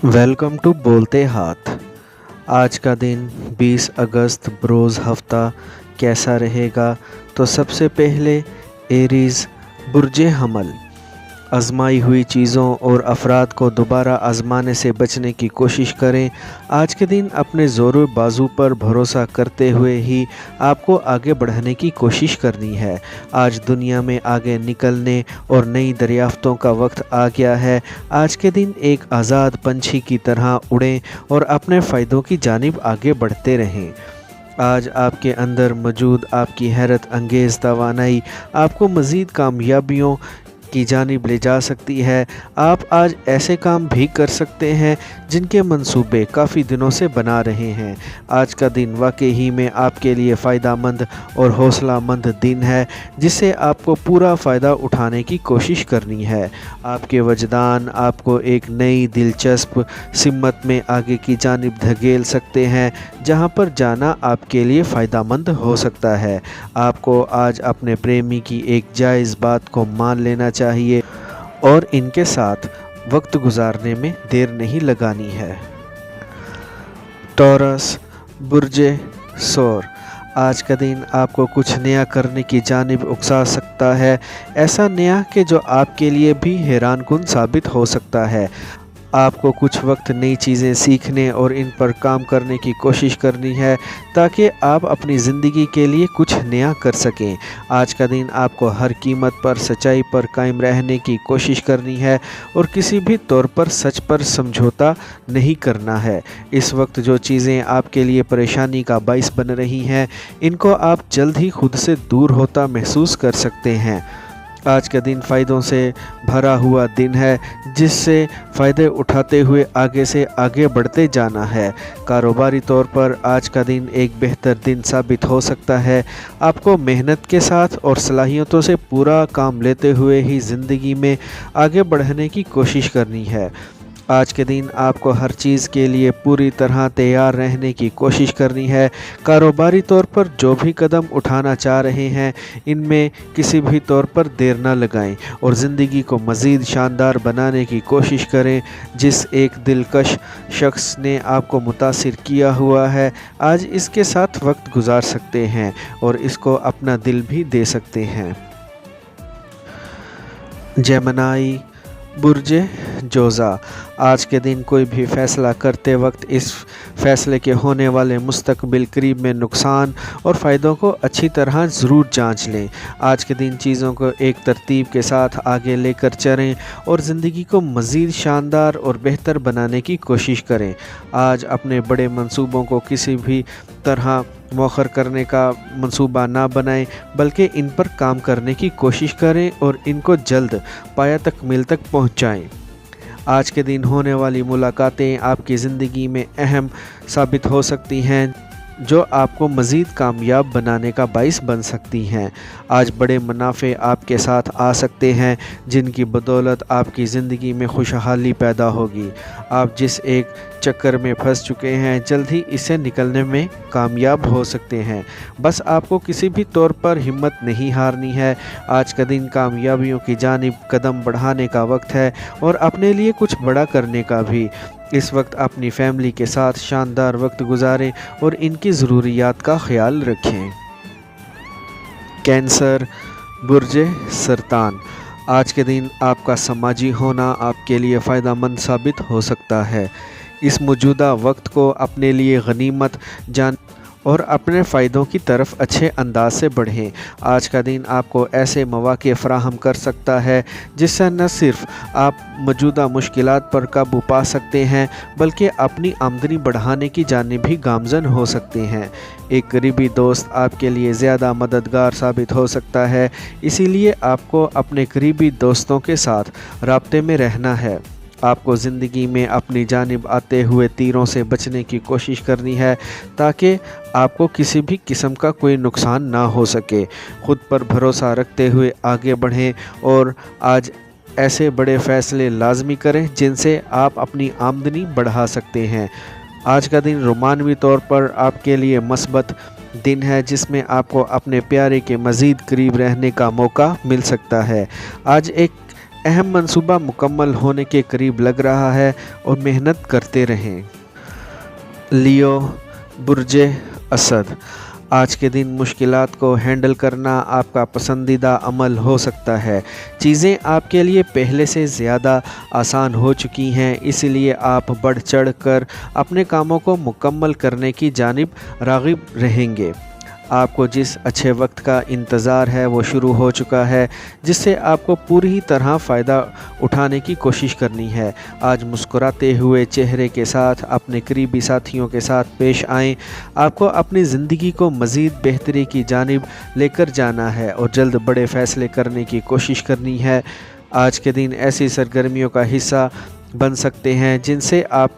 Welcome to बोलते हाथ। आज का दिन 20 अगस्त बरोज़ हफ्ता कैसा रहेगा? तो सबसे पहले एरीज़ बुर्जे हमल, आजमाई हुई चीज़ों और अफराद को दोबारा आजमाने से बचने की कोशिश करें। आज के दिन अपने ज़ोर बाजू पर भरोसा करते हुए ही आपको आगे बढ़ने की कोशिश करनी है। आज दुनिया में आगे निकलने और नई दरियाफ्तों का वक्त आ गया है। आज के दिन एक आज़ाद पंछी की तरह उड़ें और अपने फ़ायदों की जानिब आगे बढ़ते रहें। आज आपके अंदर मौजूद आपकी हैरत अंगेज़ तवानाई आपको मज़ीद कामयाबियों की जानिब ले जा सकती है। आप आज ऐसे काम भी कर सकते हैं जिनके मंसूबे काफ़ी दिनों से बना रहे हैं। आज का दिन वाकई ही में आपके लिए फ़ायदामंद और हौसलामंद दिन है, जिससे आपको पूरा फ़ायदा उठाने की कोशिश करनी है। आपके वजदान आपको एक नई दिलचस्प सिमत में आगे की जानिब धकेल सकते हैं, जहां पर जाना आपके लिए फ़ायदामंद हो सकता है। आपको आज अपने प्रेमी की एक जायज़ बात को मान लेना चाहिए और इनके साथ वक्त गुजारने में देर नहीं लगानी है। टॉरस बुर्जे सौर, आज का दिन आपको कुछ नया करने की जानिब उकसा सकता है, ऐसा नया कि जो आपके लिए भी हैरानकुन साबित हो सकता है। आपको कुछ वक्त नई चीज़ें सीखने और इन पर काम करने की कोशिश करनी है, ताकि आप अपनी ज़िंदगी के लिए कुछ नया कर सकें। आज का दिन आपको हर कीमत पर सच्चाई पर कायम रहने की कोशिश करनी है और किसी भी तौर पर सच पर समझौता नहीं करना है। इस वक्त जो चीज़ें आपके लिए परेशानी का बाइस बन रही हैं, इनको आप जल्द ही खुद से दूर होता महसूस कर सकते हैं। आज का दिन फ़ायदों से भरा हुआ दिन है, जिससे फ़ायदे उठाते हुए आगे से आगे बढ़ते जाना है। कारोबारी तौर पर आज का दिन एक बेहतर दिन साबित हो सकता है। आपको मेहनत के साथ और सलाहियतों से पूरा काम लेते हुए ही ज़िंदगी में आगे बढ़ने की कोशिश करनी है। आज के दिन आपको हर चीज़ के लिए पूरी तरह तैयार रहने की कोशिश करनी है। कारोबारी तौर पर जो भी कदम उठाना चाह रहे हैं, इनमें किसी भी तौर पर देर न लगाएं और ज़िंदगी को मज़ीद शानदार बनाने की कोशिश करें। जिस एक दिलकश शख्स ने आपको मुतासिर किया हुआ है, आज इसके साथ वक्त गुजार सकते हैं और इसको अपना दिल भी दे सकते हैं। जेमिनी बुर्जे जोज़ा, आज के दिन कोई भी फ़ैसला करते वक्त इस फ़ैसले के होने वाले मुस्तकबिल करीब में नुकसान और फ़ायदों को अच्छी तरह ज़रूर जांच लें। आज के दिन चीज़ों को एक तरतीब के साथ आगे लेकर चलें और ज़िंदगी को मज़ीद शानदार और बेहतर बनाने की कोशिश करें। आज अपने बड़े मंसूबों को किसी भी तरह मौखर करने का मंसूबा ना बनाएं, बल्कि इन पर काम करने की कोशिश करें और इनको जल्द पाया तकमील तक पहुँचाएँ। आज के दिन होने वाली मुलाकातें आपकी ज़िंदगी में अहम साबित हो सकती हैं, जो आपको मज़ीद कामयाब बनाने का बाइस बन सकती हैं। आज बड़े मुनाफे आपके साथ आ सकते हैं, जिनकी बदौलत आपकी ज़िंदगी में खुशहाली पैदा होगी। आप जिस एक चक्कर में फंस चुके हैं, जल्द ही इससे निकलने में कामयाब हो सकते हैं। बस आपको किसी भी तौर पर हिम्मत नहीं हारनी है। आज का दिन कामयाबियों की जानिब कदम बढ़ाने का वक्त है और अपने लिए कुछ बड़ा करने का भी। इस वक्त अपनी फैमिली के साथ शानदार वक्त गुजारें और इनकी ज़रूरियात का ख्याल रखें। कैंसर बुर्जे सरतान, आज के दिन आपका समाजी होना आपके लिए फ़ायदामंद साबित हो सकता है। इस मौजूदा वक्त को अपने लिए गनीमत जान और अपने फ़ायदों की तरफ अच्छे अंदाज से बढ़ें। आज का दिन आपको ऐसे मौक़े फ़राहम कर सकता है, जिससे न सिर्फ आप मौजूदा मुश्किलात पर काबू पा सकते हैं, बल्कि अपनी आमदनी बढ़ाने की जानिब भी गामज़न हो सकते हैं। एक करीबी दोस्त आपके लिए ज़्यादा मददगार साबित हो सकता है, इसीलिए आपको अपने करीबी दोस्तों के साथ राब्ते में रहना है। आपको ज़िंदगी में अपनी जानिब आते हुए तीरों से बचने की कोशिश करनी है, ताकि आपको किसी भी किस्म का कोई नुकसान ना हो सके। खुद पर भरोसा रखते हुए आगे बढ़ें और आज ऐसे बड़े फ़ैसले लाजमी करें जिनसे आप अपनी आमदनी बढ़ा सकते हैं। आज का दिन रोमानवी तौर पर आपके लिए मस्बत दिन है, जिसमें आपको अपने प्यारे के मज़ीद करीब रहने का मौका मिल सकता है। आज एक अहम मंसूबा मुकम्मल होने के करीब लग रहा है और मेहनत करते रहें। लियो, बुर्जे असद, आज के दिन मुश्किलात को हैंडल करना आपका पसंदीदा अमल हो सकता है। चीज़ें आपके लिए पहले से ज़्यादा आसान हो चुकी हैं, इसलिए आप बढ़ चढ़ कर अपने कामों को मुकम्मल करने की जानिब राग़िब रहेंगे। आपको जिस अच्छे वक्त का इंतज़ार है वो शुरू हो चुका है, जिससे आपको पूरी तरह फ़ायदा उठाने की कोशिश करनी है। आज मुस्कुराते हुए चेहरे के साथ अपने करीबी साथियों के साथ पेश आएं। आपको अपनी ज़िंदगी को मज़ीद बेहतरी की जानिब लेकर जाना है और जल्द बड़े फ़ैसले करने की कोशिश करनी है। आज के दिन ऐसी सरगर्मियों का हिस्सा बन सकते हैं जिनसे आप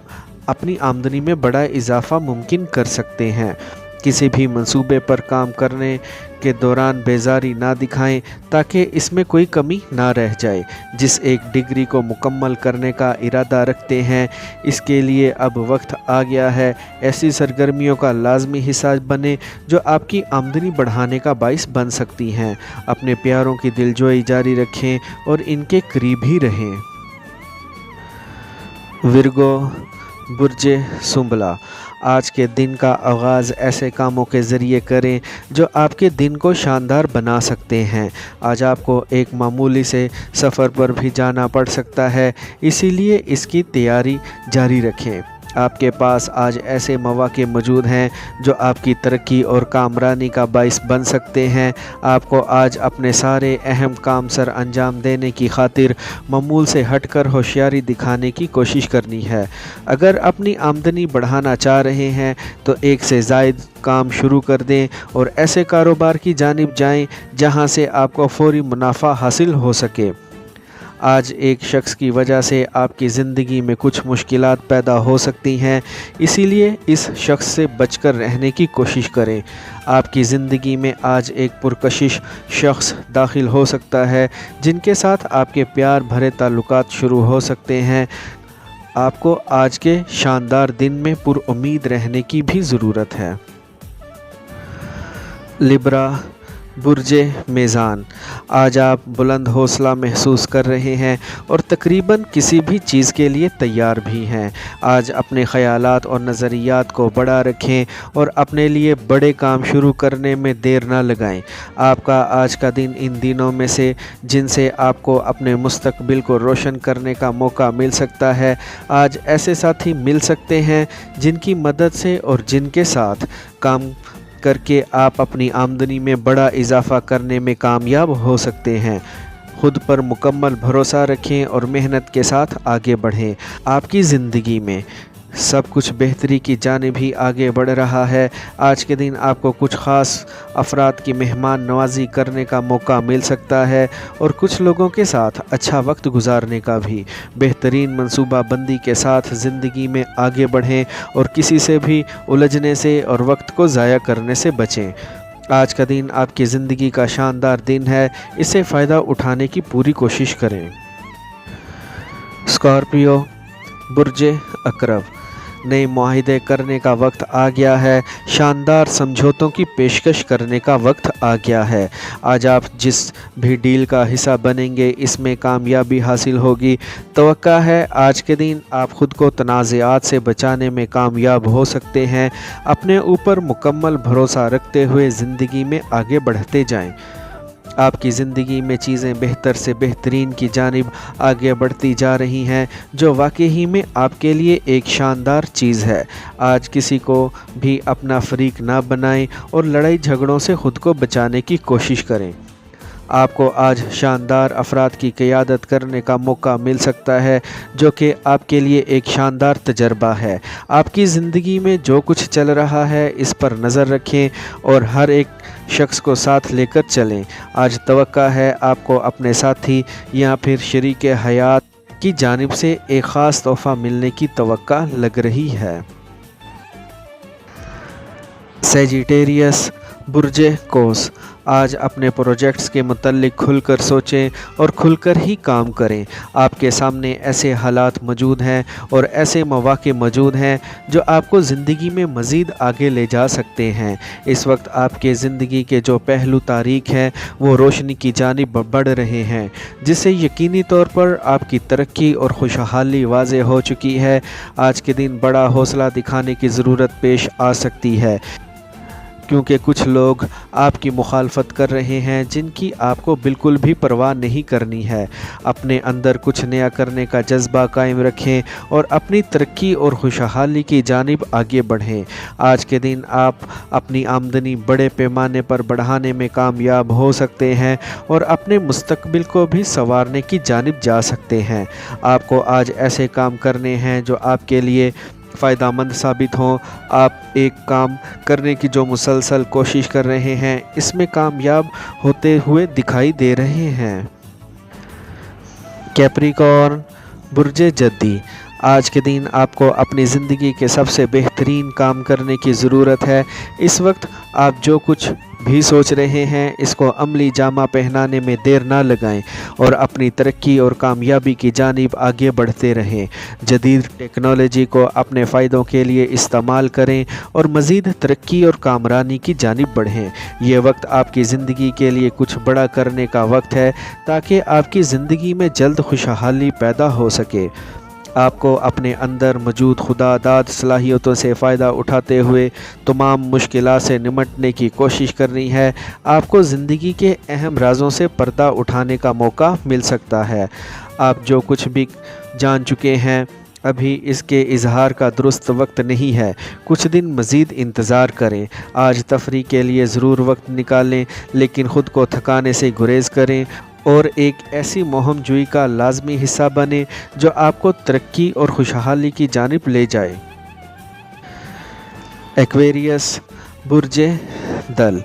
अपनी आमदनी में बड़ा इजाफ़ा मुमकिन कर सकते हैं। किसी भी मंसूबे पर काम करने के दौरान बेजारी ना दिखाएं ताकि इसमें कोई कमी ना रह जाए। जिस एक डिग्री को मुकम्मल करने का इरादा रखते हैं, इसके लिए अब वक्त आ गया है। ऐसी सरगर्मियों का लाजमी हिस्सा बने जो आपकी आमदनी बढ़ाने का बाइस बन सकती हैं। अपने प्यारों की दिलजोई जारी रखें और इनके करीब ही रहें। विर्गो, बुर्जे सुंबला, आज के दिन का आगाज़ ऐसे कामों के ज़रिए करें जो आपके दिन को शानदार बना सकते हैं। आज आपको एक मामूली से सफ़र पर भी जाना पड़ सकता है, इसीलिए इसकी तैयारी जारी रखें। आपके पास आज ऐसे मौक़े मौजूद हैं जो आपकी तरक्की और कामरानी का बाइस बन सकते हैं। आपको आज अपने सारे अहम काम सर अंजाम देने की खातिर मामूल से हटकर होशियारी दिखाने की कोशिश करनी है। अगर अपनी आमदनी बढ़ाना चाह रहे हैं तो एक से ज़ायद काम शुरू कर दें और ऐसे कारोबार की जानिब जाएं जहां से आपको फ़ौरी मुनाफा हासिल हो सके। आज एक शख्स की वजह से आपकी ज़िंदगी में कुछ मुश्किलात पैदा हो सकती हैं, इसीलिए इस शख्स से बचकर रहने की कोशिश करें। आपकी ज़िंदगी में आज एक पुरकशिश शख्स दाखिल हो सकता है जिनके साथ आपके प्यार भरे ताल्लुकात शुरू हो सकते हैं। आपको आज के शानदार दिन में पुरुम्मीद रहने की भी ज़रूरत है। लिब्रा, बुर्जे मीज़ान, आज आप बुलंद हौसला महसूस कर रहे हैं और तकरीबन किसी भी चीज़ के लिए तैयार भी हैं। आज अपने ख़यालात और नज़रियात को बड़ा रखें और अपने लिए बड़े काम शुरू करने में देर ना लगाएं। आपका आज का दिन इन दिनों में से जिनसे आपको अपने मुस्तकबिल को रोशन करने का मौका मिल सकता है। आज ऐसे साथी मिल सकते हैं जिनकी मदद से और जिनके साथ काम करके आप अपनी आमदनी में बड़ा इजाफ़ा करने में कामयाब हो सकते हैं। खुद पर मुकम्मल भरोसा रखें और मेहनत के साथ आगे बढ़ें। आपकी ज़िंदगी में सब कुछ बेहतरी की जानिब ही आगे बढ़ रहा है। आज के दिन आपको कुछ ख़ास अफराद की मेहमान नवाजी करने का मौका मिल सकता है और कुछ लोगों के साथ अच्छा वक्त गुजारने का भी। बेहतरीन मंसूबा बंदी के साथ ज़िंदगी में आगे बढ़ें और किसी से भी उलझने से और वक्त को ज़ाया करने से बचें। आज का दिन आपकी ज़िंदगी का शानदार दिन है, इससे फ़ायदा उठाने की पूरी कोशिश करें। स्कॉर्पियो, बुर्जे अकरब, नए मुआहिदे करने का वक्त आ गया है। शानदार समझौतों की पेशकश करने का वक्त आ गया है। आज आप जिस भी डील का हिस्सा बनेंगे इसमें कामयाबी हासिल होगी। तवक्का है आज के दिन आप ख़ुद को तनाज़ात से बचाने में कामयाब हो सकते हैं। अपने ऊपर मुकम्मल भरोसा रखते हुए ज़िंदगी में आगे बढ़ते जाएं। आपकी ज़िंदगी में चीज़ें बेहतर से बेहतरीन की जानिब आगे बढ़ती जा रही हैं, जो वाकई में आपके लिए एक शानदार चीज़ है। आज किसी को भी अपना फरीक ना बनाएं और लड़ाई झगड़ों से ख़ुद को बचाने की कोशिश करें। आपको आज शानदार अफराद की क़यादत करने का मौका मिल सकता है, जो कि आपके लिए एक शानदार तजर्बा है। आपकी ज़िंदगी में जो कुछ चल रहा है इस पर नज़र रखें और हर एक शख्स को साथ लेकर चलें। आज तवक्का है आपको अपने साथी या फिर शरीके हयात की जानिब से एक ख़ास तोहफ़ा मिलने की तवक्का लग रही है। सैजिटेरियस, बुर्जे कोस, आज अपने प्रोजेक्ट्स के मुतल्लिक खुलकर सोचें और खुलकर ही काम करें। आपके सामने ऐसे हालात मौजूद हैं और ऐसे मौक़े मौजूद हैं जो आपको ज़िंदगी में मज़ीद आगे ले जा सकते हैं। इस वक्त आपके ज़िंदगी के जो पहलू तारीख हैं वो रोशनी की जानिब बढ़ रहे हैं, जिससे यकीनी तौर पर आपकी तरक्की और खुशहाली वाज़ेह हो चुकी है। आज के दिन बड़ा हौसला दिखाने की ज़रूरत पेश आ सकती है, क्योंकि कुछ लोग आपकी मुखालफत कर रहे हैं जिनकी आपको बिल्कुल भी परवाह नहीं करनी है। अपने अंदर कुछ नया करने का जज्बा कायम रखें और अपनी तरक्की और खुशहाली की जानिब आगे बढ़ें। आज के दिन आप अपनी आमदनी बड़े पैमाने पर बढ़ाने में कामयाब हो सकते हैं और अपने मुस्तकबिल को भी संवारने की जानिब जा सकते हैं। आपको आज ऐसे काम करने हैं जो आपके लिए फ़ायदेमंद साबित हों। आप एक काम करने की जो मुसलसल कोशिश कर रहे हैं, इसमें कामयाब होते हुए दिखाई दे रहे हैं। कैप्रिकॉर्न, बुर्जे जद्दी, आज के दिन आपको अपनी ज़िंदगी के सबसे बेहतरीन काम करने की ज़रूरत है। इस वक्त आप जो कुछ भी सोच रहे हैं, इसको अमली जामा पहनाने में देर ना लगाएं और अपनी तरक्की और कामयाबी की जानिब आगे बढ़ते रहें। जदीद टेक्नोलॉजी को अपने फ़ायदों के लिए इस्तेमाल करें और मज़ीद तरक्की और कामरानी की जानिब बढ़ें। ये वक्त आपकी ज़िंदगी के लिए कुछ बड़ा करने का वक्त है, ताकि आपकी ज़िंदगी में जल्द खुशहाली पैदा हो सके। आपको अपने अंदर मौजूद खुदादाद सलाहियतों से फ़ायदा उठाते हुए तमाम मुश्किलात से निमटने की कोशिश करनी है। आपको ज़िंदगी के अहम राज़ों से पर्दा उठाने का मौका मिल सकता है। आप जो कुछ भी जान चुके हैं, अभी इसके इजहार का दुरुस्त वक्त नहीं है। कुछ दिन मज़ीद इंतज़ार करें। आज तफरीह के लिए ज़रूर वक्त निकालें, लेकिन ख़ुद को थकाने से गुरेज़ करें और एक ऐसी मुहिम जुई का लाजमी हिस्सा बने जो आपको तरक्की और खुशहाली की जानिब ले जाए। एक्वेरियस, बुर्जे दल,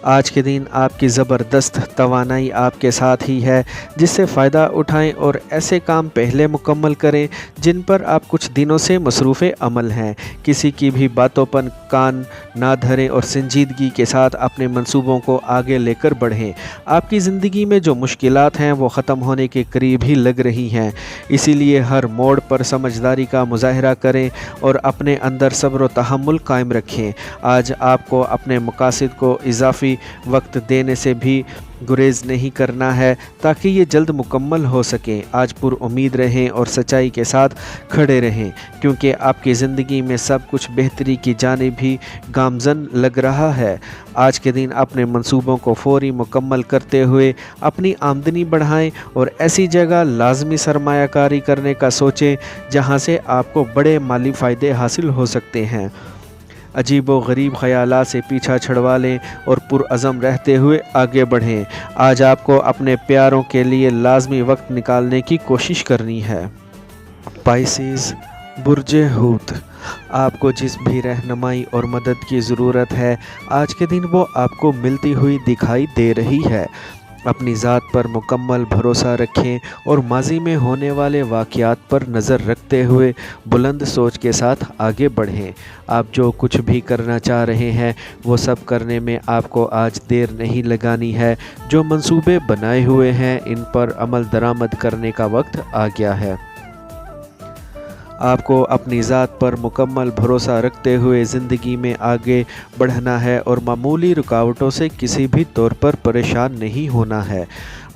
आज के दिन आपकी ज़बरदस्त तवानाई आपके साथ ही है, जिससे फ़ायदा उठाएं और ऐसे काम पहले मुकम्मल करें जिन पर आप कुछ दिनों से मसरूफ़ अमल हैं। किसी की भी बातों पर कान ना धरें और संजीदगी के साथ अपने मंसूबों को आगे लेकर बढ़ें। आपकी ज़िंदगी में जो मुश्किलात हैं वो ख़त्म होने के करीब ही लग रही हैं, इसीलिए हर मोड़ पर समझदारी का मुज़ाहरा करें और अपने अंदर सब्र व तहम्मुल कायम रखें। आज आपको अपने मकासद को इजाफ़ी वक्त देने से भी गुरेज नहीं करना है, ताकि ये जल्द मुकम्मल हो सके। आज पुर उम्मीद रहें और सच्चाई के साथ खड़े रहें, क्योंकि आपकी ज़िंदगी में सब कुछ बेहतरी की जानिब भी गामज़न लग रहा है। आज के दिन अपने मंसूबों को फ़ौरी मुकम्मल करते हुए अपनी आमदनी बढ़ाएं और ऐसी जगह लाजमी सरमायाकारी करने का सोचें जहां से आपको बड़े माली फ़ायदे हासिल हो सकते हैं। अजीब व गरीब ख़यालात से पीछा छुड़वा लें और पुरअज़म रहते हुए आगे बढ़ें। आज आपको अपने प्यारों के लिए लाजमी वक्त निकालने की कोशिश करनी है। पाइसेस, बुर्जे हूत, आपको जिस भी रहनुमाई और मदद की ज़रूरत है, आज के दिन वो आपको मिलती हुई दिखाई दे रही है। अपनी ज़ात पर मुकम्मल भरोसा रखें और माजी में होने वाले वाक़यात पर नज़र रखते हुए बुलंद सोच के साथ आगे बढ़ें। आप जो कुछ भी करना चाह रहे हैं वो सब करने में आपको आज देर नहीं लगानी है। जो मंसूबे बनाए हुए हैं इन पर अमल दरामद करने का वक्त आ गया है। आपको अपनी ज़ात पर मुकम्मल भरोसा रखते हुए ज़िंदगी में आगे बढ़ना है और मामूली रुकावटों से किसी भी तौर पर परेशान नहीं होना है।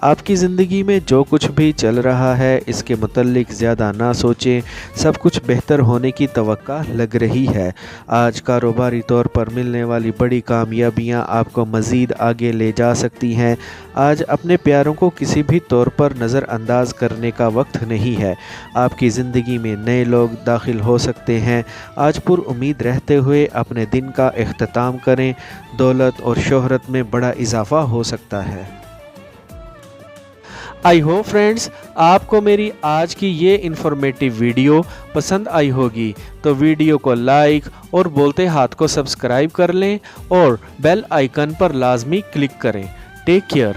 आपकी ज़िंदगी में जो कुछ भी चल रहा है इसके मुतल्लिक ज़्यादा ना सोचें, सब कुछ बेहतर होने की तवक्का लग रही है। आज कारोबारी तौर पर मिलने वाली बड़ी कामयाबियां आपको मज़ीद आगे ले जा सकती हैं। आज अपने प्यारों को किसी भी तौर पर नज़रअंदाज करने का वक्त नहीं है। आपकी ज़िंदगी में नए लोग दाखिल हो सकते हैं। आज पुर उम्मीद रहते हुए अपने दिन का इख्तिताम करें। दौलत और शोहरत में बड़ा इजाफ़ा हो सकता है। आई होप फ्रेंड्स आपको मेरी आज की ये इन्फॉर्मेटिव वीडियो पसंद आई होगी, तो वीडियो को लाइक और बोलते हाथ को सब्सक्राइब कर लें और बेल आइकन पर लाजमी क्लिक करें। Take care.